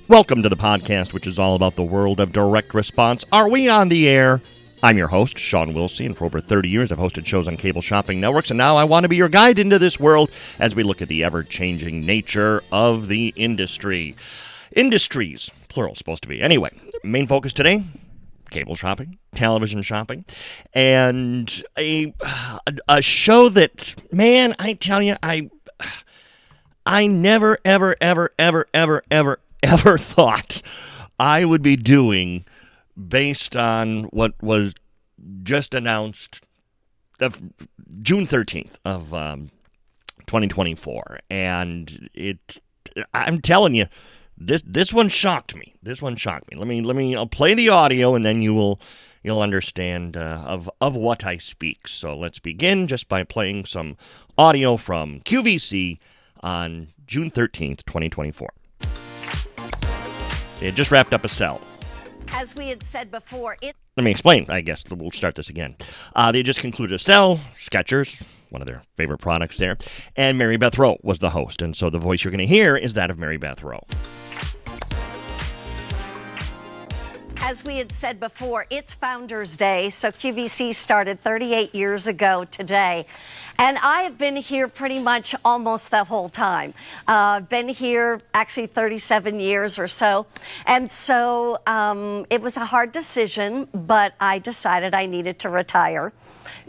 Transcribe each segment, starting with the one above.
Welcome to the podcast, which is all about the world of direct response. Are we on the air? I'm your host, Sean Wilsey, and for over 30 years I've hosted shows on cable shopping networks, and now I want to be your guide into this world as we look at the ever-changing nature of the industry. Industries, plural, supposed to be. Anyway, main focus today, cable shopping, television shopping, and a show that, man, I tell you, I never, ever thought I would be doing based on what was just announced of June 13th of 2024. And I'm telling you, this one shocked me. I'll play the audio and then you'll understand of what I speak. So let's begin just by playing some audio from QVC on June 13th, 2024. They had just wrapped up a sell. As we had said before, Let me explain, I guess. We'll start this again. They had just concluded a sell. Skechers, one of their favorite products there. And Mary Beth Rowe was the host. And so the voice you're going to hear is that of Mary Beth Rowe. as we had said before, it's Founders Day, so QVC started 38 years ago today. And I have been here pretty much almost the whole time. Been here actually 37 years or so. And so it was a hard decision, but I decided I needed to retire.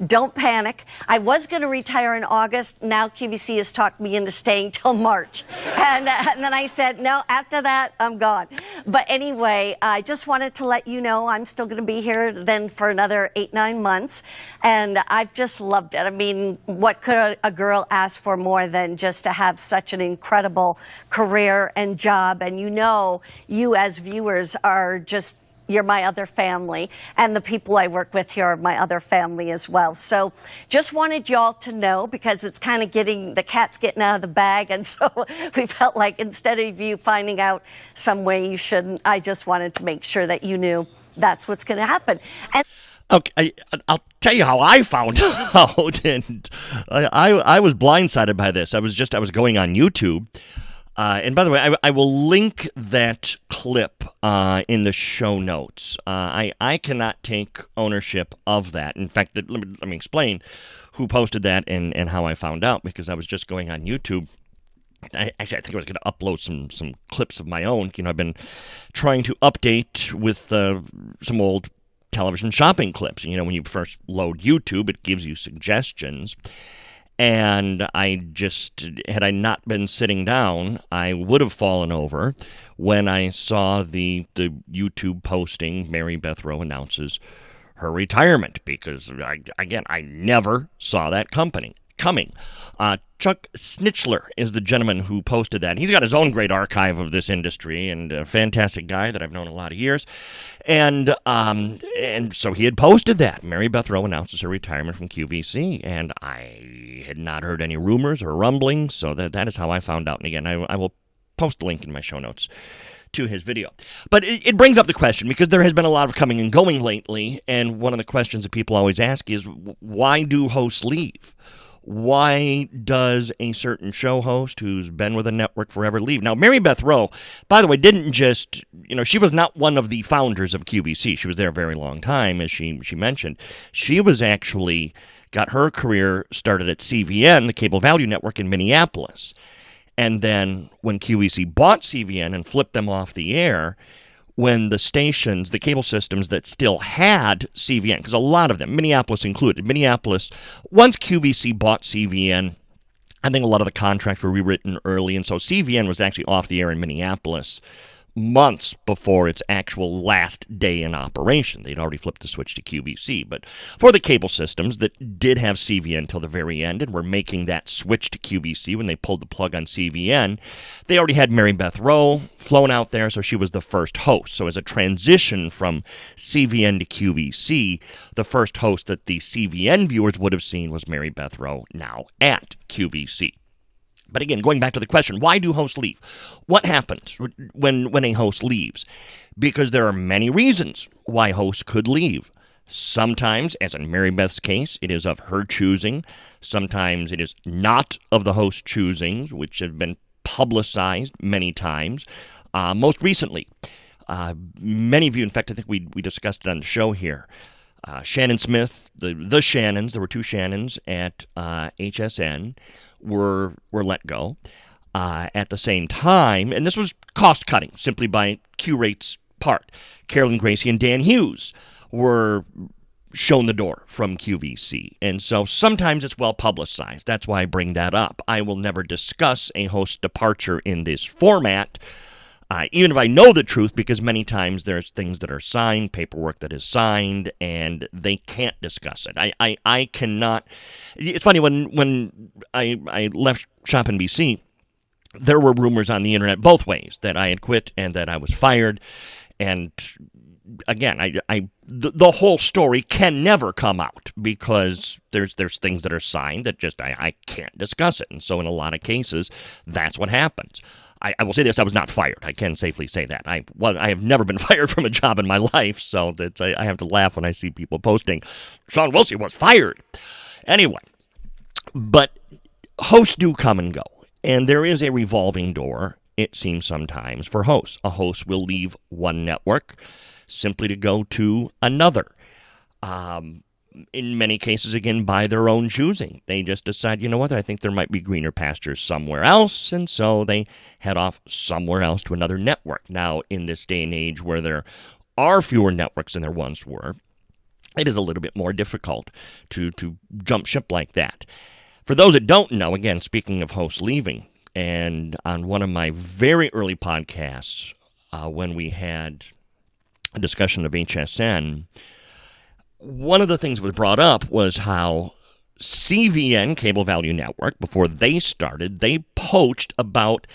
Don't panic. I was going to retire in August. Now QVC has talked me into staying till March. And then I said, no, after that, I'm gone. But anyway, I just wanted to let you know I'm still going to be here then for another 8-9 months. And I've just loved it. I mean, what could a girl ask for more than just to have such an incredible career and job? And you as viewers are just, you're my other family, and the people I work with here are my other family as well. So just wanted y'all to know, because it's kind of the cat's getting out of the bag, and so we felt like instead of you finding out some way you shouldn't, I just wanted to make sure that you knew that's what's going to happen. And okay, I'll tell you how I found out, and I was blindsided by this. I was going on YouTube. And by the way, I will link that clip in the show notes. I cannot take ownership of that. In fact, let me explain who posted that and how I found out, because I was just going on YouTube. I think I was going to upload some clips of my own. I've been trying to update with some old television shopping clips. When you first load YouTube, it gives you suggestions. And had I not been sitting down, I would have fallen over when I saw the YouTube posting, Mary Beth Rowe announces her retirement, because, I never saw that coming. Chuck Snitchler is the gentleman who posted that. He's got his own great archive of this industry, and a fantastic guy that I've known a lot of years. And so he had posted that. Mary Beth Rowe announces her retirement from QVC, and I had not heard any rumors or rumblings, so that is how I found out. And again, I will post a link in my show notes to his video. But it brings up the question, because there has been a lot of coming and going lately, and one of the questions that people always ask is, why do hosts leave? Why does a certain show host who's been with a network forever leave? Now, Mary Beth Rowe, by the way, didn't just, she was not one of the founders of QVC. She was there a very long time, as she mentioned. She was actually got her career started at CVN, the cable value network in Minneapolis. And then when QVC bought CVN and flipped them off the air, when the stations, the cable systems that still had CVN, because a lot of them, Minneapolis included, once QVC bought CVN, I think a lot of the contracts were rewritten early, and so CVN was actually off the air in Minneapolis months before its actual last day in operation. They'd already flipped the switch to QVC. But for the cable systems that did have CVN till the very end and were making that switch to QVC when they pulled the plug on CVN, they already had Mary Beth Rowe flown out there, so she was the first host. So as a transition from CVN to QVC, the first host that the CVN viewers would have seen was Mary Beth Rowe, now at QVC. But again, going back to the question, why do hosts leave? What happens when a host leaves? Because there are many reasons why hosts could leave. Sometimes, as in Mary Beth's case, it is of her choosing. Sometimes it is not of the host's choosing, which have been publicized many times. Most recently, many of you, in fact, I think we discussed it on the show here. Shannon Smith, the Shannons, there were two Shannons at HSN, were let go. At the same time, and this was cost cutting simply by Q-Rate's part. Carolyn Gracie and Dan Hughes were shown the door from QVC. And so sometimes it's well publicized. That's why I bring that up. I will never discuss a host departure in this format, even if I know the truth, because many times there's things that are signed, paperwork that is signed, and they can't discuss it. I cannot. It's funny, when I left Shop NBC, there were rumors on the internet both ways that I had quit and that I was fired. And again, the whole story can never come out because there's things that are signed that just I can't discuss it. And so in a lot of cases, that's what happens. I will say this: I was not fired. I can safely say that. I have never been fired from a job in my life, so that's I have to laugh when I see people posting, Sean Wilsey was fired. Anyway, but hosts do come and go. And there is a revolving door, it seems sometimes, for hosts. A host will leave one network simply to go to another. In many cases, again, by their own choosing. They just decide, you know what, I think there might be greener pastures somewhere else, and so they head off somewhere else to another network. Now, in this day and age where there are fewer networks than there once were, it is a little bit more difficult to jump ship like that. For those that don't know, again, speaking of hosts leaving, and on one of my very early podcasts, when we had a discussion of HSN, one of the things that was brought up was how CVN, Cable Value Network, before they started, they poached about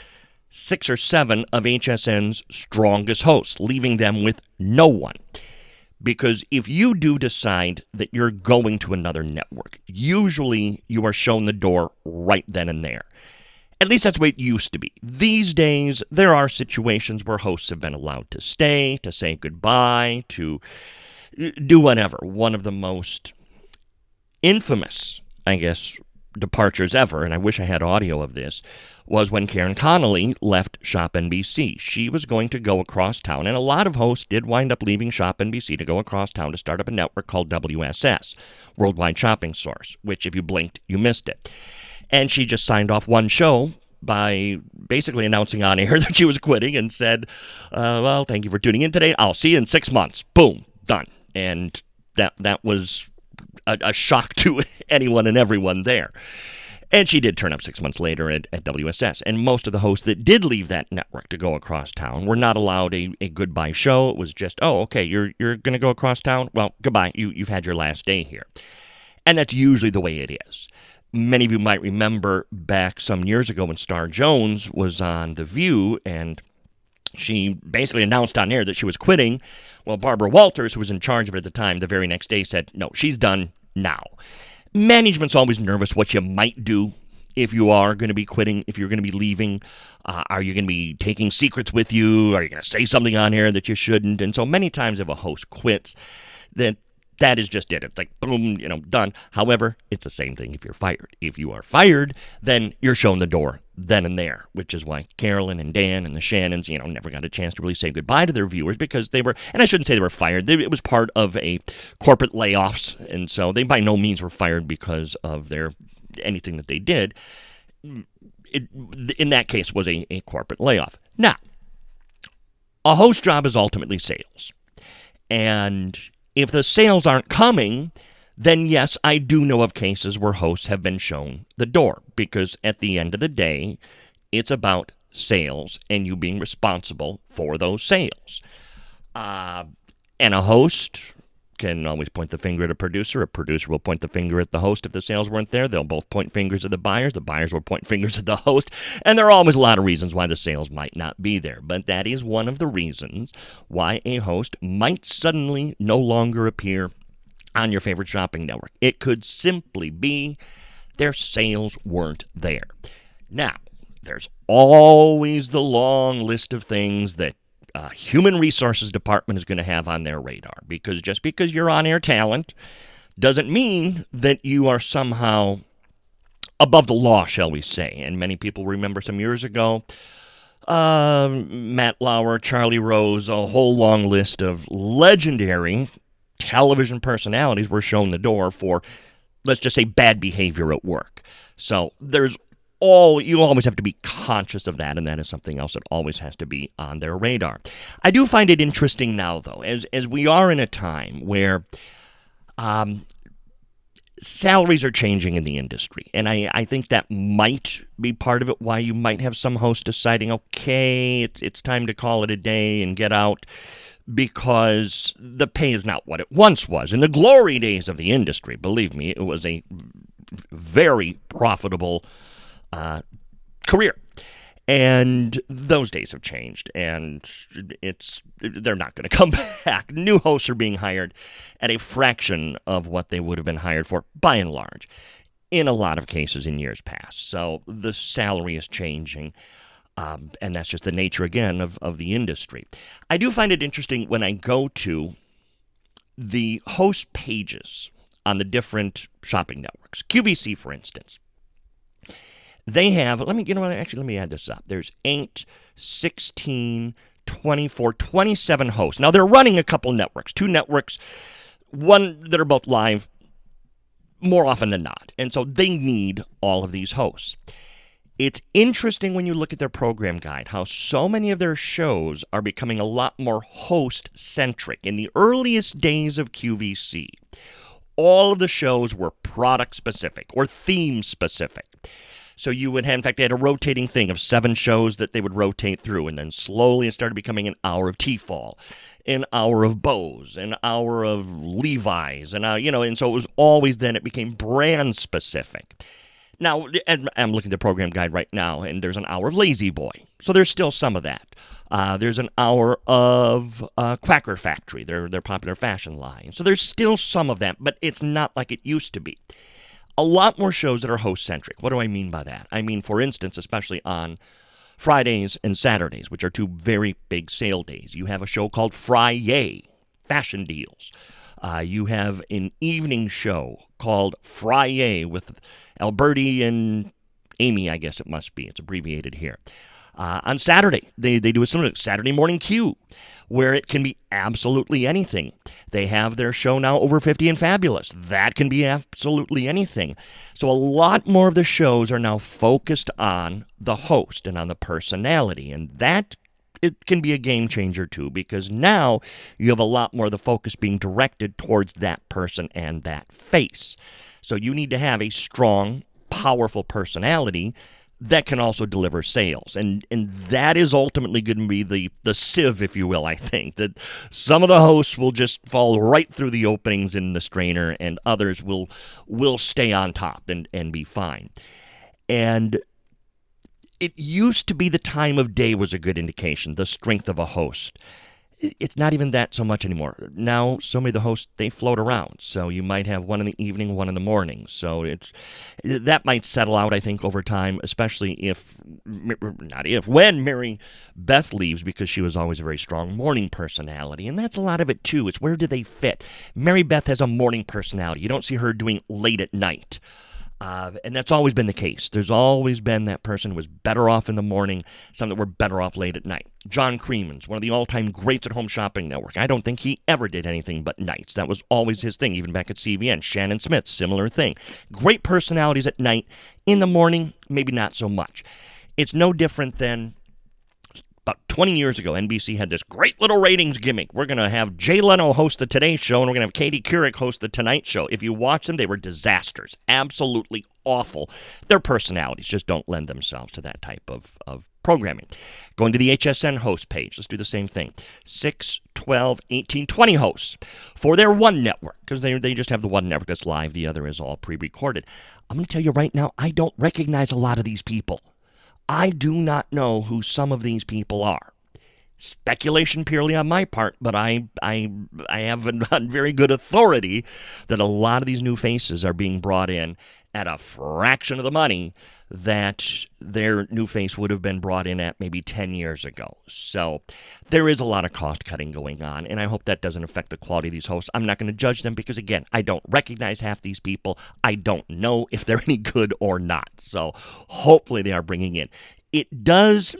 6 or 7 of HSN's strongest hosts, leaving them with no one. Because if you do decide that you're going to another network, usually you are shown the door right then and there. At least that's the way it used to be. These days, there are situations where hosts have been allowed to stay, to say goodbye, to do whatever. One of the most infamous, I guess, departures ever, and I wish I had audio of this, was when Karen Connolly left Shop NBC. She was going to go across town, and a lot of hosts did wind up leaving Shop NBC to go across town to start up a network called WSS, Worldwide Shopping Source, which if you blinked, you missed it. And she just signed off one show by basically announcing on air that she was quitting and said, well, thank you for tuning in today. I'll see you in 6 months. Boom, done. And that was a shock to anyone and everyone there. And she did turn up 6 months later at WSS. And most of the hosts that did leave that network to go across town were not allowed a goodbye show. It was just, oh, okay, you're going to go across town? Well, goodbye. You've had your last day here. And that's usually the way it is. Many of you might remember back some years ago when Star Jones was on The View, and she basically announced on air that she was quitting. Well, Barbara Walters, who was in charge of it at the time, the very next day said, no, she's done now. Management's always nervous what you might do if you are going to be quitting, if you're going to be leaving. Are you going to be taking secrets with you? Are you going to say something on air that you shouldn't? And so many times if a host quits, that is just it. It's like, boom, done. However, it's the same thing if you're fired. If you are fired, then you're shown the door then and there, which is why Carolyn and Dan and the Shannons, never got a chance to really say goodbye to their viewers because they were, and I shouldn't say they were fired, it was part of a corporate layoffs, and so they by no means were fired because of anything that they did. In that case, was a corporate layoff. Now, a host job is ultimately sales, and if the sales aren't coming, then yes, I do know of cases where hosts have been shown the door because at the end of the day, it's about sales and you being responsible for those sales. And a host can always point the finger at a producer. A producer will point the finger at the host if the sales weren't there. They'll both point fingers at the buyers. The buyers will point fingers at the host. And there are always a lot of reasons why the sales might not be there. But that is one of the reasons why a host might suddenly no longer appear on your favorite shopping network. It could simply be their sales weren't there. Now, there's always the long list of things that human resources department is going to have on their radar, because just because you're on-air talent doesn't mean that you are somehow above the law, shall we say. And many people remember some years ago, Matt Lauer, Charlie Rose, a whole long list of legendary television personalities were shown the door for, let's just say, bad behavior at work. So you always have to be conscious of that, and that is something else that always has to be on their radar. I do find it interesting now, though, as we are in a time where salaries are changing in the industry, and I think that might be part of it, why you might have some hosts deciding, okay, it's time to call it a day and get out, because the pay is not what it once was. In the glory days of the industry, believe me, it was a very profitable career. And those days have changed, and they're not going to come back. New hosts are being hired at a fraction of what they would have been hired for, by and large, in a lot of cases in years past. So the salary is changing, and that's just the nature, again, of the industry. I do find it interesting when I go to the host pages on the different shopping networks. QVC, for instance. They have, let me add this up. There's 8, 16, 24, 27 hosts. Now, they're running a couple networks, 2 networks, one that are both live more often than not. And so they need all of these hosts. It's interesting when you look at their program guide how so many of their shows are becoming a lot more host-centric. In the earliest days of QVC, all of the shows were product-specific or theme-specific. So you would have, in fact, they had a rotating thing of 7 shows that they would rotate through, and then slowly it started becoming an hour of T-Fall, an hour of Bose, an hour of Levi's, and so it was always then it became brand specific. Now, I'm looking at the program guide right now, and there's an hour of Lazy Boy, so there's still some of that. There's an hour of Quacker Factory, their popular fashion line, so there's still some of that, but it's not like it used to be. A lot more shows that are host-centric. What do I mean by that? I mean, for instance, especially on Fridays and Saturdays, which are 2 very big sale days, you have a show called Fry-Yay, Fashion Deals. You have an evening show called Fry-Yay with Alberti and Amy, I guess it must be. It's abbreviated here. On Saturday, they do a similar Saturday Morning Q, where it can be absolutely anything. They have their show now, Over 50 and Fabulous. That can be absolutely anything. So a lot more of the shows are now focused on the host and on the personality, and that it can be a game changer too, because now you have a lot more of the focus being directed towards that person and that face. So you need to have a strong, powerful personality that can also deliver sales. And that is ultimately going to be the sieve, if you will, I think. That some of the hosts will just fall right through the openings in the strainer, and others will stay on top and be fine. And it used to be the time of day was a good indication, the strength of a host. It's not even that so much anymore. Now, so many of the hosts, they float around. So you might have one in the evening, one in the morning. So that might settle out, I think, over time, especially when Mary Beth leaves, because she was always a very strong morning personality. And that's a lot of it, too. It's where do they fit? Mary Beth has a morning personality. You don't see her doing late at night. And that's always been the case. There's always been that person who was better off in the morning, some that were better off late at night. John Creeman's one of the all-time greats at Home Shopping Network. I don't think he ever did anything but nights. That was always his thing, even back at CVN. Shannon Smith, similar thing. Great personalities at night. In the morning, maybe not so much. It's no different than about 20 years ago, NBC had this great little ratings gimmick. We're going to have Jay Leno host the Today Show, and we're going to have Katie Couric host the Tonight Show. If you watch them, they were disasters. Absolutely awful. Their personalities just don't lend themselves to that type of programming. Going to the HSN host page, let's do the same thing. 6, 12, 18, 20 hosts for their one network, because they just have the one network that's live. The other is all pre-recorded. I'm going to tell you right now, I don't recognize a lot of these people. I do not know who some of these people are. Speculation purely on my part, but I have on very good authority that a lot of these new faces are being brought in at a fraction of the money that their new face would have been brought in at maybe 10 years ago. So there is a lot of cost cutting going on, and I hope that doesn't affect the quality of these hosts. I'm not going to judge them because, again, I don't recognize half these people. I don't know if they're any good or not. So hopefully they are bringing in. It does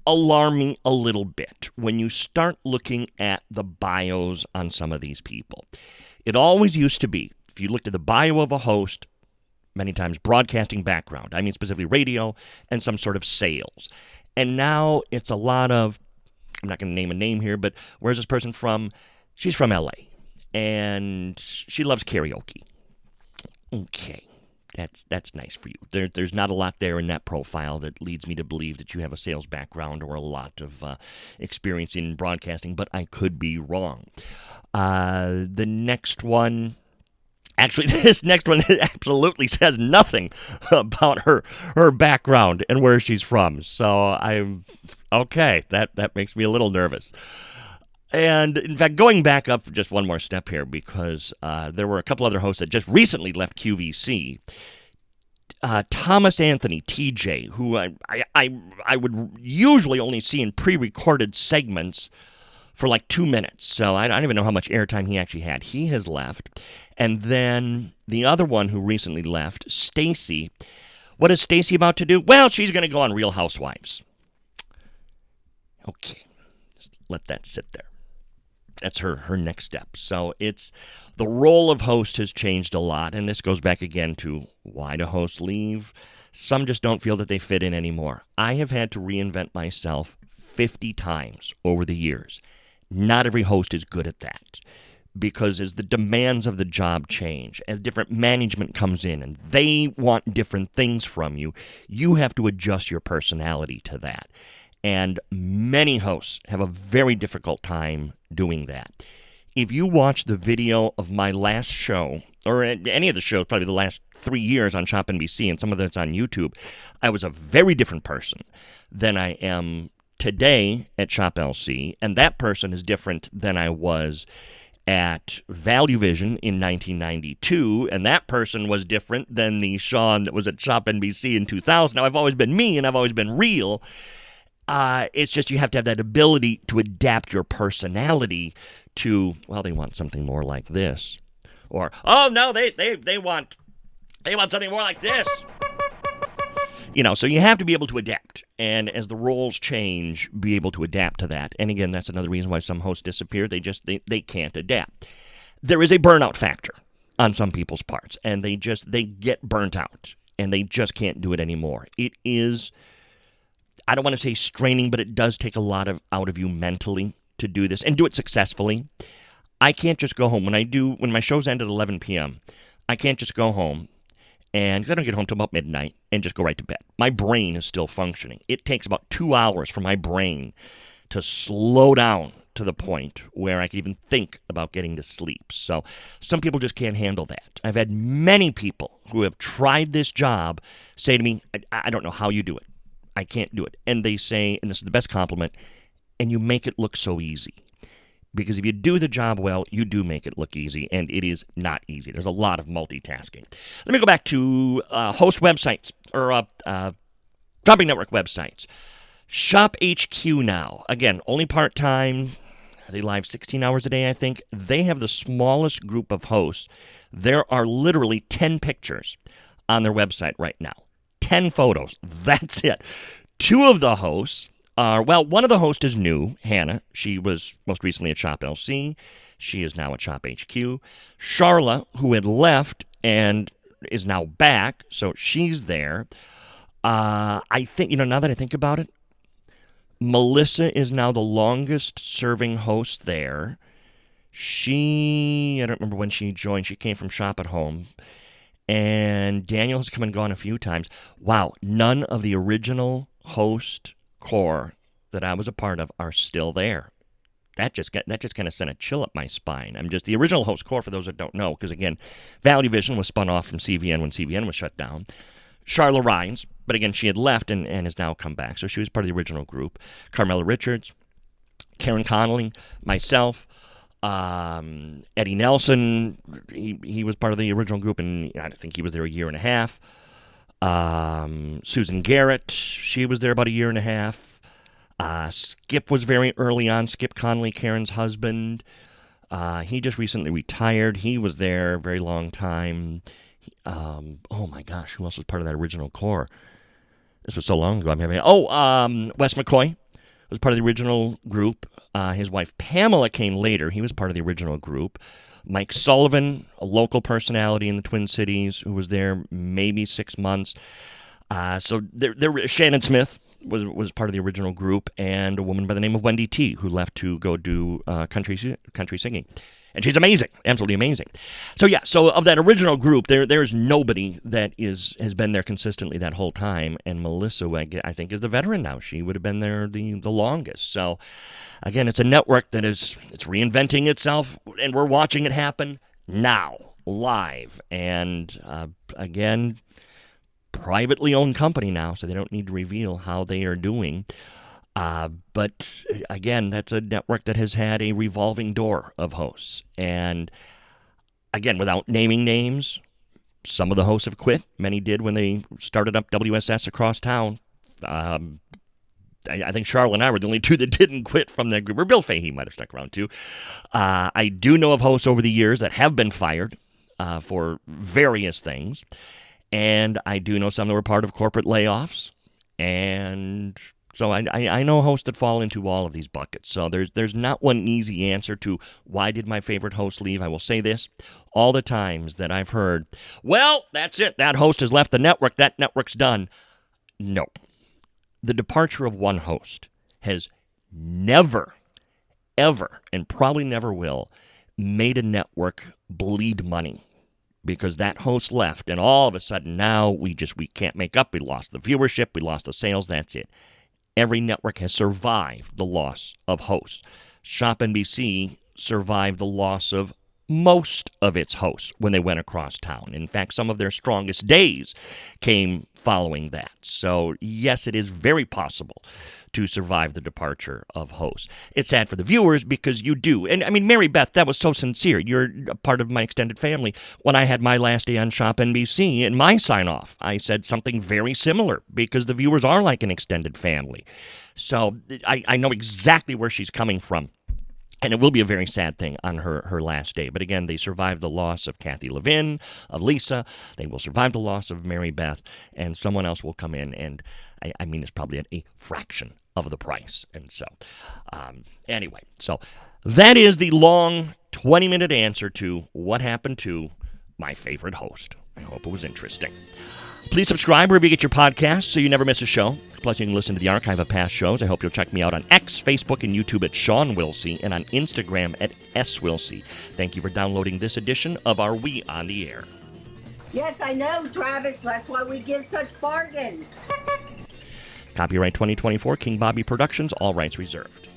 alarm me a little bit when you start looking at the bios on some of these people. It always used to be, if you looked at the bio of a host, many times broadcasting background, I mean specifically radio and some sort of sales. And now it's a lot of, I'm not going to name a name here, but where's this person from? She's from LA and she loves karaoke. Okay. That's nice for you. There's not a lot there in that profile that leads me to believe that you have a sales background or a lot of experience in broadcasting, but I could be wrong. The next one, actually, this next one absolutely says nothing about her background and where she's from. So that makes me a little nervous. And in fact, going back up just one more step here, because there were a couple other hosts that just recently left QVC. Thomas Anthony, TJ, who I would usually only see in pre-recorded segments for like 2 minutes. So I don't even know how much airtime he actually had. He has left. And then the other one who recently left, Stacy. What is Stacy about to do? Well, she's going to go on Real Housewives. Okay, just let that sit there. That's her next step. So it's the role of host has changed a lot, and this goes back again to why do hosts leave? Some just don't feel that they fit in anymore. I have had to reinvent myself 50 times over the years. Not every host is good at that, because as the demands of the job change, as different management comes in and they want different things from you, you have to adjust your personality to that. And many hosts have a very difficult time doing that. If you watch the video of my last show, or any of the shows, probably the last 3 years on Shop NBC, and some of that's on YouTube, I was a very different person than I am today at Shop LC, and that person is different than I was at Value Vision in 1992, and that person was different than the Sean that was at Shop NBC in 2000. Now, I've always been me, and I've always been real. It's just you have to have that ability to adapt your personality to, well, they want something more like this. Or, oh, no, they want something more like this. So you have to be able to adapt. And as the roles change, be able to adapt to that. And again, that's another reason why some hosts disappear. They can't adapt. There is a burnout factor on some people's parts. And they get burnt out. And they just can't do it anymore. It is, I don't want to say straining, but it does take a lot out of you mentally to do this and do it successfully. I can't just go home. When my shows end at 11 p.m., I can't just go home, and 'cause I don't get home till about midnight, and just go right to bed. My brain is still functioning. It takes about 2 hours for my brain to slow down to the point where I can even think about getting to sleep. So some people just can't handle that. I've had many people who have tried this job say to me, I don't know how you do it. I can't do it. And they say, and this is the best compliment, and you make it look so easy. Because if you do the job well, you do make it look easy, and it is not easy. There's a lot of multitasking. Let me go back to host websites, or Shopping Network websites. Shop HQ now. Again, only part-time. They live 16 hours a day, I think. They have the smallest group of hosts. There are literally 10 pictures on their website right now. 10 photos. That's it. 2 of the hosts are, well, one of the hosts is new, Hannah. She was most recently at Shop LC. She is now at Shop HQ. Charla, who had left and is now back, so she's there. I think, now that I think about it, Melissa is now the longest serving host there. I don't remember when she joined. She came from Shop at Home. And Daniel has come and gone a few times. Wow, none of the original host core that I was a part of are still there. That just kind of sent a chill up my spine. The original host core, for those that don't know, because again, Value Vision was spun off from CVN when CVN was shut down. Charla Rhines, but again, she had left and has now come back. So she was part of the original group. Carmela Richards, Karen Connolly, myself, Eddie Nelson, he was part of the original group, and I think he was there a year and a half. Susan Garrett, she was there about a year and a half. Skip was very early on. Skip Connolly, Karen's husband. He just recently retired. He was there a very long time. Oh my gosh, who else was part of that original core? This was so long ago. Wes McCoy. was part of the original group. His wife Pamela came later. He was part of the original group. Mike Sullivan, a local personality in the Twin Cities, who was there maybe 6 months. So Shannon Smith was part of the original group, and a woman by the name of Wendy T, who left to go do country singing. And she's amazing, absolutely amazing. So of that original group, there's nobody that has been there consistently that whole time. And Melissa, I think, is the veteran now. She would have been there the longest. So, again, it's a network that it's reinventing itself, and we're watching it happen now, live. And again, privately owned company now, so they don't need to reveal how they are doing. But again, that's a network that has had a revolving door of hosts. And again, without naming names, some of the hosts have quit. Many did when they started up WSS across town. I think Charlotte and I were the only two that didn't quit from that group. Or Bill Fahey might have stuck around too. I do know of hosts over the years that have been fired for various things. And I do know some that were part of corporate layoffs. And so I know hosts that fall into all of these buckets. So there's not one easy answer to why did my favorite host leave. I will say this. All the times that I've heard, well, that's it. That host has left the network. That network's done. No. The departure of one host has never, ever, and probably never will, made a network bleed money. Because that host left, and all of a sudden now we can't make up. We lost the viewership. We lost the sales. That's it. Every network has survived the loss of hosts. Shop NBC survived the loss of most of its hosts when they went across town. In fact, some of their strongest days came following that. So, yes, it is very possible to survive the departure of hosts. It's sad for the viewers because you do. And, I mean, Mary Beth, that was so sincere. You're a part of my extended family. When I had my last day on Shop NBC in my sign-off, I said something very similar because the viewers are like an extended family. So I know exactly where she's coming from. And it will be a very sad thing on her last day. But again, they survived the loss of Kathy Levin, of Lisa. They will survive the loss of Mary Beth. And someone else will come in. And I mean, it's probably at a fraction of the price. And so, anyway. So that is the long 20-minute answer to what happened to my favorite host. I hope it was interesting. Please subscribe wherever you get your podcasts so you never miss a show. Plus, you can listen to the archive of past shows. I hope you'll check me out on X, Facebook, and YouTube at Sean Wilsey, and on Instagram at SWilsey. Thank you for downloading this edition of Are We on the Air? Yes, I know, Travis. That's why we give such bargains. Copyright 2024, King Bobby Productions, all rights reserved.